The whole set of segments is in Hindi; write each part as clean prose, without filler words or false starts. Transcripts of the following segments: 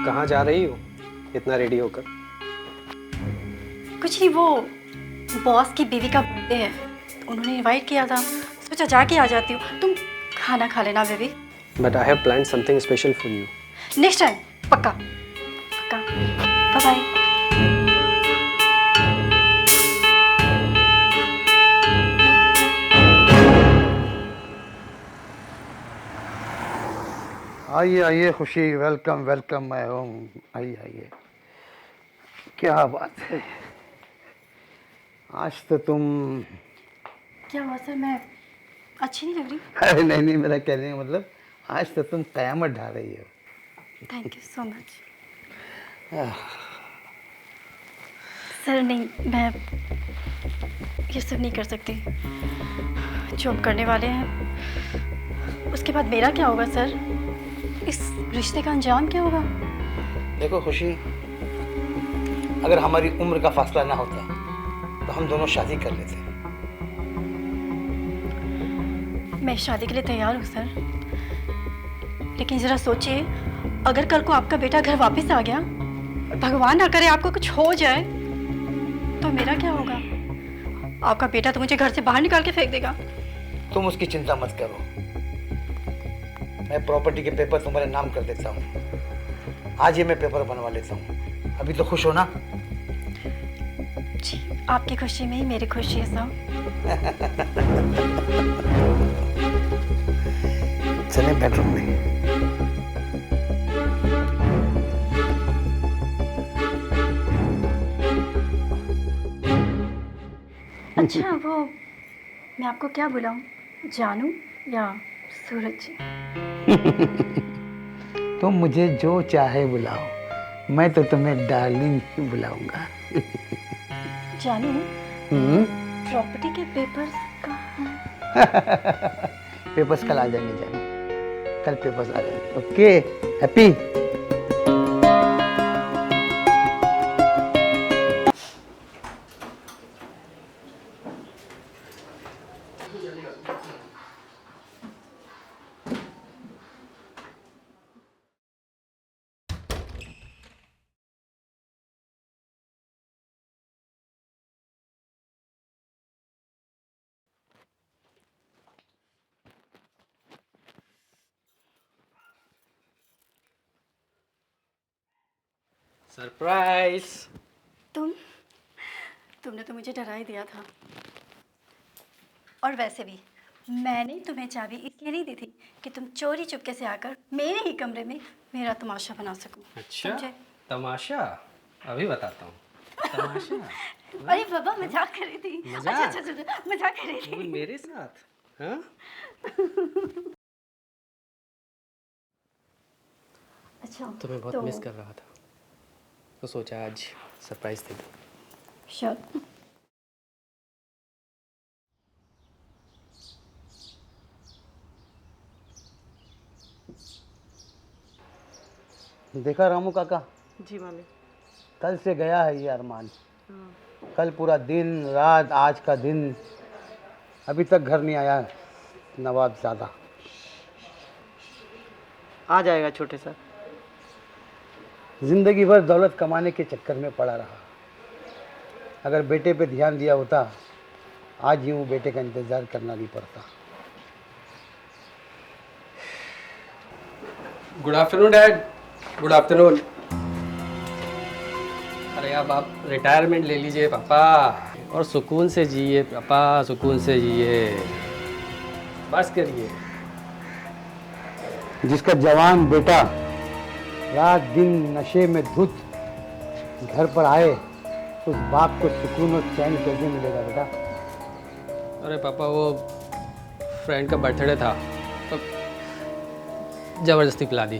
कहाँ जा रही हो इतना रेडी होकर? कुछ नहीं, वो बॉस की बीवी का बर्थडे है तो उन्होंने इनवाइट किया था, सोचा जाके आ जाती हूँ। तुम खाना खा लेना baby. But I have plan something special for you. Next time पक्का पक्का। Bye bye. आइए आइए खुशी, वेलकम वेलकम, मैं हूँ। आइए आइए। क्या बात है, आज तो तुम। क्या हुआ सर, मैं अच्छी नहीं लग रही? अरे नहीं नहीं, मेरा कहने का मतलब आज तो तुम कयामत ढा रही हो। Thank you so much sir. नहीं, मैं ये सब नहीं कर सकती। जॉब करने वाले हैं, उसके बाद मेरा क्या होगा सर? इस रिश्ते का अंजाम क्या होगा? देखो खुशी, अगर हमारी उम्र का फासला ना होता तो हम दोनों शादी कर लेते। मैं शादी के लिए तैयार हूँ सर, लेकिन ज़रा सोचिए, अगर कल को आपका बेटा घर वापस आ गया, भगवान ना करे आपको कुछ हो जाए, तो मेरा क्या होगा? आपका बेटा तो मुझे घर से बाहर निकाल के फेंक देगा। तुम उसकी चिंता मत करो, मैं प्रॉपर्टी के पेपर तुम्हारे नाम कर देता हूँ। आज ही मैं पेपर बनवा लेता हूँ। अभी तो खुश हो ना? जी, आपकी खुशी में ही मेरी खुशी है साहब। चले बेडरूम में। अच्छा, वो मैं आपको क्या बुलाऊं, जानू या सूरज जी? तुम मुझे जो चाहे बुलाओ, मैं तो तुम्हें डार्लिंग ही बुलाऊंगा। जानू, प्रॉपर्टी के पेपर्स कहाँ? पेपर्स कल आ जाएंगे जानू, कल पेपर्स आ जाएंगे। Okay, happy. सरप्राइज। तुमने तो मुझे डरा ही दिया था। और वैसे भी मैंने तुम्हें चाबी इसलिए नहीं दी थी कि तुम चोरी चुपके से आकर मेरे ही कमरे में मेरा तमाशा बना सको। अच्छा, समझे? तमाशा अभी बताता हूँ। तमाशा? अरे बाबा, मजाक कर रही थी। मजाक? अच्छा, मजाक कर रही वो थी। मेरे साथ? हाँ? अच्छा, तुम्हें बहुत मिस कर रहा था, तो सोचा आज सरप्राइज दे दूँ। श्योर। देखा रामू काका, जी मालिक। कल से गया है ये अरमान। कल पूरा दिन रात, आज का दिन अभी तक घर नहीं आया नवाब ज़्यादा। आ जाएगा छोटे सर। जिंदगी भर दौलत कमाने के चक्कर में पड़ा रहा। अगर बेटे पे ध्यान दिया होता, आज यूँ बेटे का इंतज़ार करना नहीं पड़ता। Good afternoon dad. Good afternoon. अरे अब आप रिटायरमेंट ले लीजिए पापा, और सुकून से जिए पापा, सुकून से जिए, बस करिए। जिसका जवान बेटा रात दिन नशे में धुत घर पर आए, उस बाप को सुकून और चैन कैसे मिलेगा बेटा? अरे पापा, वो फ्रेंड का बर्थडे था तो ज़बरदस्ती पिला दी।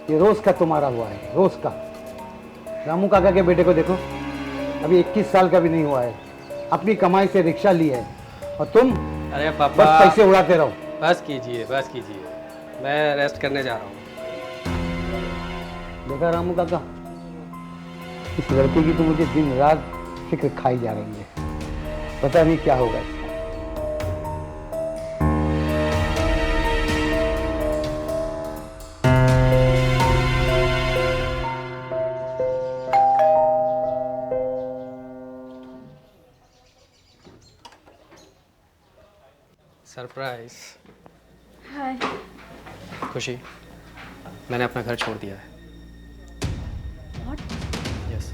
ये रोज़ का तुम्हारा हुआ है, रोज़ का। रामू काका के बेटे को देखो, अभी 21 साल का भी नहीं हुआ है, अपनी कमाई से रिक्शा ली है, और तुम अरे बस पापा, पैसे उड़ाते रहो। बस कीजिए, बस कीजिए, मैं रेस्ट करने जा रहा हूँ। देखा रामू काका, इस लड़के की तो मुझे दिन रात फिक्र खाई जा रही है। पता नहीं क्या होगा इसका। सरप्राइज। हाय। खुशी, मैंने अपना घर छोड़ दिया है। व्हाट? यस,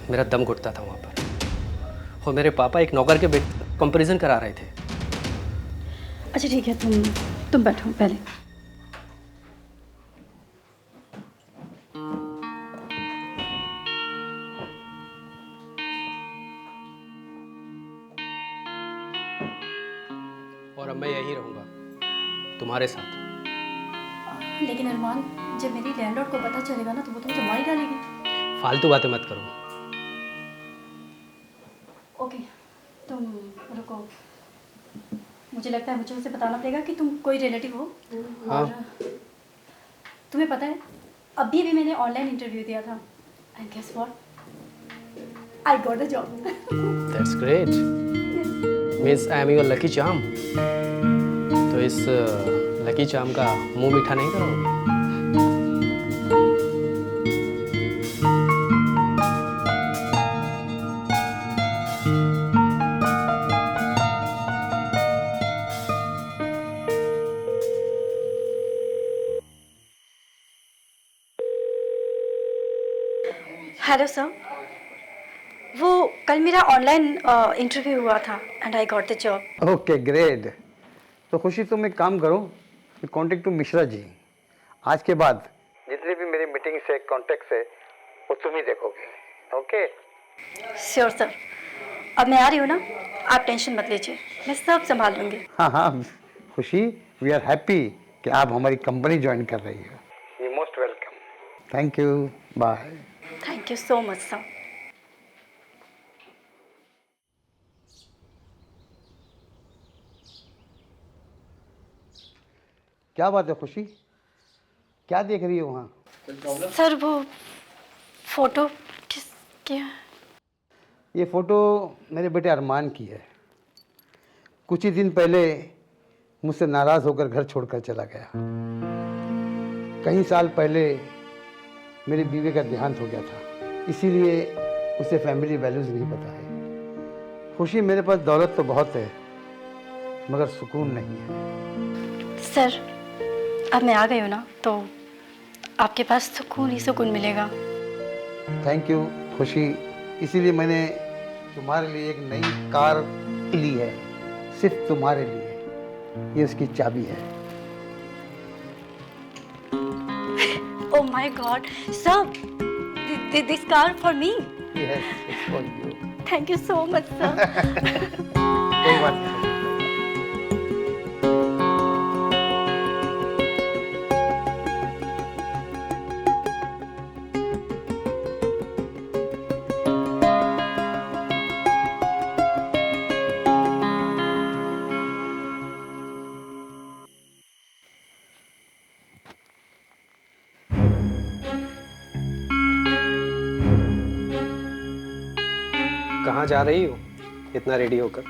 मेरा दम घुटता था वहाँ पर, और मेरे पापा एक नौकर के कंपैरिजन करा रहे थे। अच्छा ठीक है, तुम बैठो पहले। और अब मैं यहीं रहूँगा तुम्हारे साथ। लेकिन अरमान, जब मेरी लैंडलॉर्ड को पता चलेगा ना तो वो तो मुझे मार ही डालेगी। फालतू बातें मत करो। ओके, तुम रुको। मुझे लगता है मुझे उसे बताना पड़ेगा कि तुम कोई रिलेटिव हो। हाँ। और तुम्हें पता है, अभी भी मैंने ऑनलाइन इंटरव्यू दिया था, and guess what, I got the job. That's great, means I am your lucky charm. तो इस लकी चार्म का मुंह मीठा नहीं करोगे? हेलो सर, वो कल मेरा ऑनलाइन इंटरव्यू हुआ था and I got the job. Okay great. तो खुशी, तुम एक काम करो, कॉन्टेक्ट टू मिश्रा जी। आज के बाद जितने भी मेरी मीटिंग से कॉन्टेक्ट है वो तुम ही देखोगे। ओके? श्योर सर, अब मैं आ रही हूँ ना, आप टेंशन मत लीजिए, मैं सब संभाल लूँगी। हाँ हाँ खुशी, वी आर हैप्पी कि आप हमारी कंपनी ज्वाइन कर रही हो। You most welcome. Thank you, bye. Thank you so much sir. क्या बात है खुशी, क्या देख रही हो वहाँ? सर वो फोटो किसकी है? ये फ़ोटो मेरे बेटे अरमान की है। कुछ ही दिन पहले मुझसे नाराज़ होकर घर छोड़कर चला गया। कई साल पहले मेरी बीवी का देहांत हो गया था, इसीलिए उसे फैमिली वैल्यूज़ नहीं पता है। खुशी, मेरे पास दौलत तो बहुत है मगर सुकून नहीं है। सर, अब मैं आ गई हूँ ना तो आपके पास सुकून ही सुकून मिलेगा। थैंक यू खुशी, इसीलिए मैंने तुम्हारे लिए एक नई कार ली है, सिर्फ तुम्हारे लिए। ये उसकी चाबी है। Oh my God, sir, this car for me. Yes, it's for you. Thank you so much, sir. कोई बात नहीं। कहाँ जा रही हो इतना रेडी होकर?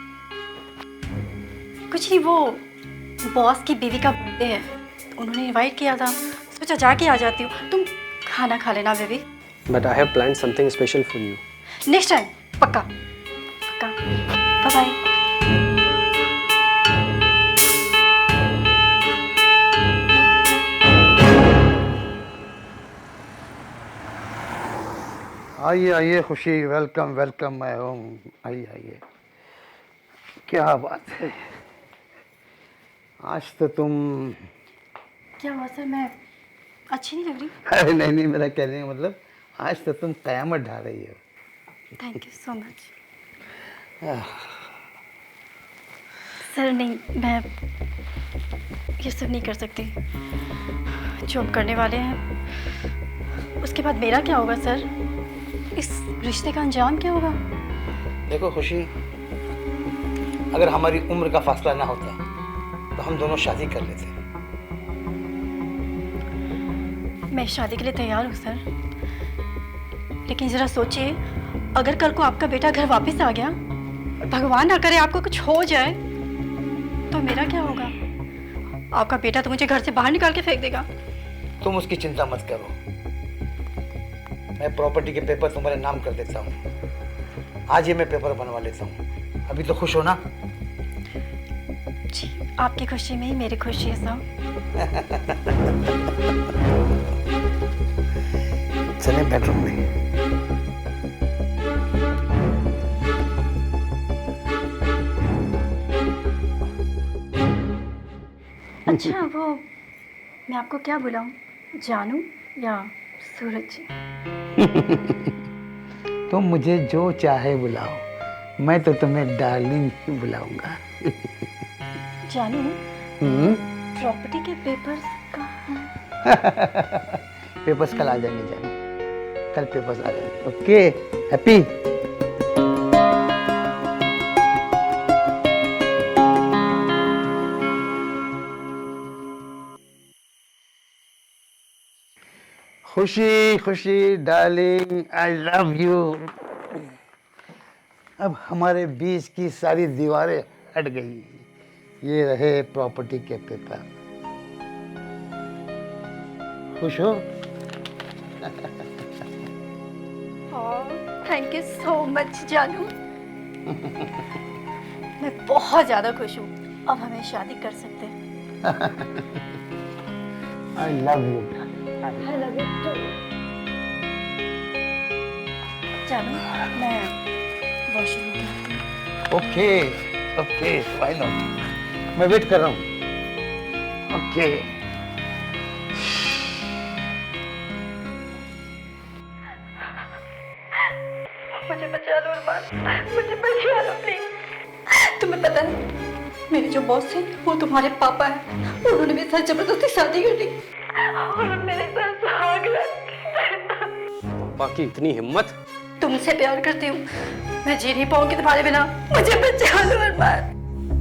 कुछ नहीं, वो बॉस की बीवी का बर्थडे है, तो उन्होंने इनवाइट किया था, सोचा जाके आ जाती हूँ। तुम खाना खा लेना baby. But I have planned something special for you. Next time पक्का पक्का। Bye bye. आइए आइए खुशी, वेलकम वेलकम, मैं हूँ। आइए आइए। क्या बात है, आज तो तुम। क्या हुआ सर, मैं अच्छी नहीं लग रही? अरे नहीं नहीं, मेरा कहने का मतलब आज तो तुम कयामत ढा रही हो। Thank you so much sir. नहीं, मैं ये सब नहीं कर सकती। जॉब करने वाले हैं, उसके बाद मेरा क्या होगा सर? इस रिश्ते का अंजाम क्या होगा? देखो खुशी, अगर हमारी उम्र का फासला ना होता तो हम दोनों शादी कर लेते। मैं शादी के लिए तैयार हूँ सर, लेकिन ज़रा सोचिए, अगर कल को आपका बेटा घर वापस आ गया, भगवान ना करे आपको कुछ हो जाए, तो मेरा क्या होगा? आपका बेटा तो मुझे घर से बाहर निकाल के फेंक देगा। तुम उसकी चिंता मत करो, मैं प्रॉपर्टी के पेपर तुम्हारे नाम कर देता हूँ। आज ही मैं पेपर बनवा लेता हूँ। अभी तो खुश हो ना? जी, आपकी खुशी में ही मेरी खुशी है सब। चले बेडरूम में। अच्छा वो मैं आपको क्या बुलाऊं, जानू या सूरज जी? तुम मुझे जो चाहे बुलाओ, मैं तो तुम्हें डार्लिंग ही बुलाऊंगा। जानू, हम्म? प्रॉपर्टी के पेपर्स कहाँ? पेपर्स कल आ जाएंगे जानू, कल पेपर्स आ जाएंगे। Okay, happy. खुशी खुशी डार्लिंग, आई लव यू। अब हमारे बीच की सारी दीवारें हट गई। ये रहे प्रॉपर्टी के पेपर। खुश हो? थैंक यू सो मच जानू। मैं बहुत ज़्यादा खुश हूँ। अब हमें शादी कर सकते हैं। I love you. I love you too. जानू, मैं वॉशरूम में आती हूँ। ओके ओके, व्हाई नॉट, मैं वेट कर रहा हूँ। ओके। मुझे बचा लो अरमान, मुझे बचा लो प्लीज। तुम्हें पता नहीं, मेरे जो बॉस थे वो तुम्हारे पापा हैं। उन्होंने मेरे साथ जबरदस्ती शादी कर दी और मेरे साथ भाग पापा की इतनी हिम्मत! तुमसे प्यार करती हूँ, मैं जी नहीं पाऊंगी तुम्हारे बिना। मुझे बचा लो अरमान।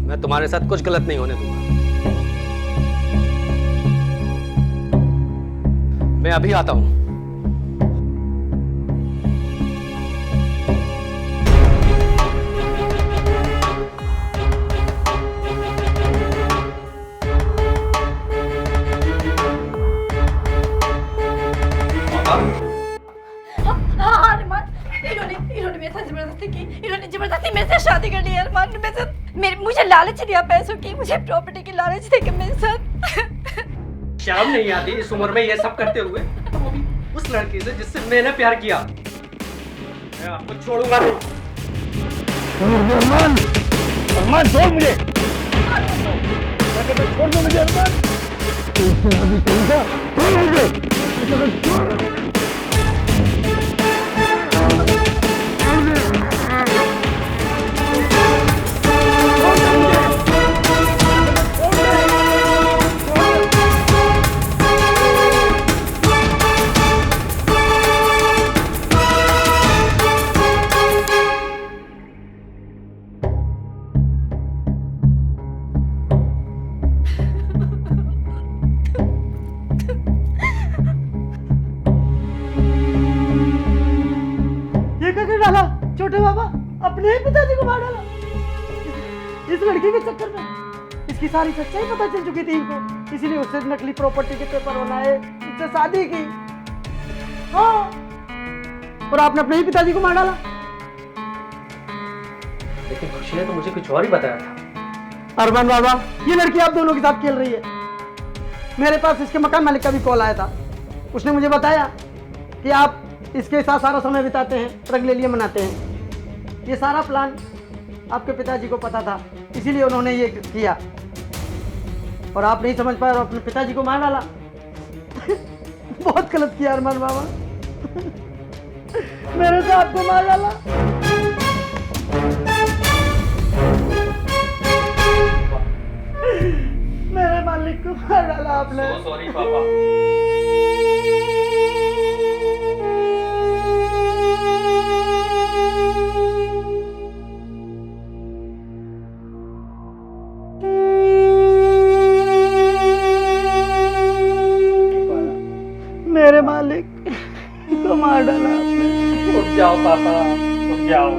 मैं तुम्हारे साथ कुछ गलत नहीं होने दूंगा। मैं अभी आता हूँ। इन्होंने मेरे साथ जबरदस्ती की। इन्होंने जबरदस्ती मेरे से शादी कर ली है अरमान। मुझे लालच दिया पैसों की, मुझे प्रॉपर्टी की लालच थी कि मेरे साथ। शर्म नहीं आती इस उम्र में ये सब करते हुए? वो भी उस लड़की से जिससे मैंने प्यार किया। मैं आपको छोड़ूंगा नहीं। अरमान, अरमान छोड़ मुझे। छोड़ दो मुझे अरमान। अभी कहीं छोड़ मुझे। डाला छोटे बाबा, अपने ही पिताजी को मार डाला इस लड़की के चक्कर में। इसकी सारी सच्चाई पता चल चुकी थी इनको, इसीलिए उससे नकली प्रॉपर्टी के पेपर बनाए, उससे शादी की। हाँ, और आपने अपने ही पिताजी को मार डाला। लेकिन खुशी ने तो मुझे कुछ और ही बताया था। अरमान बाबा, ये लड़की आप दोनों के साथ खेल रही है। मेरे पास इसके मकान मालिक का भी कॉल आया था। उसने मुझे बताया कि आप इसके साथ सारा समय बिताते हैं, रंग ले लिए मनाते हैं। ये सारा प्लान आपके पिताजी को पता था, इसीलिए उन्होंने ये किया। और आप नहीं समझ पाए और अपने पिताजी को मार डाला। बहुत गलत किया अरमान बाबा। मेरे से आपको मार डाला। मेरे मालिक को मार डाला आपने। सॉरी पापा। मेरे मालिक को मार डाला आपने। उठ जाओ पापा, उठ जाओ।